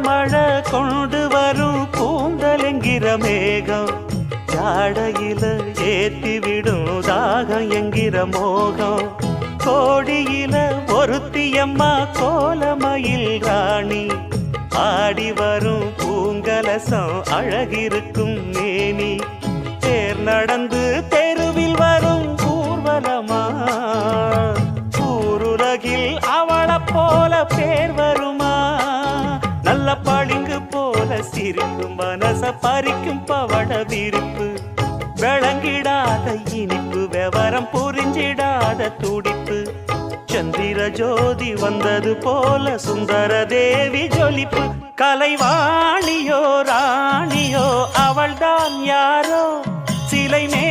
மழை கொண்டு வரும் கூந்தல் என்கிற மேகம் ஜாடையில ஏத்திவிடும் தாகம் என்கிற மோகம் கோடியில ஒருத்தியம்மா கோலமயில் ராணி ஆடி வரும் பூங்கலசம் அழகிருக்கும் மேனி தேர் நடந்து தெருவில் வரும் ஊர்வலமா ஊருலகில் அவளை போல பேர் வருமா நல்ல பளிங்கு போல சிரிக்கும் மனச பறிக்கும் பவள விரிப்பு விளங்கிடாத இனிப்பு விவரம் புரிஞ்சிடாத துடிப்பு சந்திர ஜோதி வந்தது போல சுந்தர தேவி ஜொலிப்பு கலைவாணியோ ராணியோ அவள்தான் யாரோ சிலை மே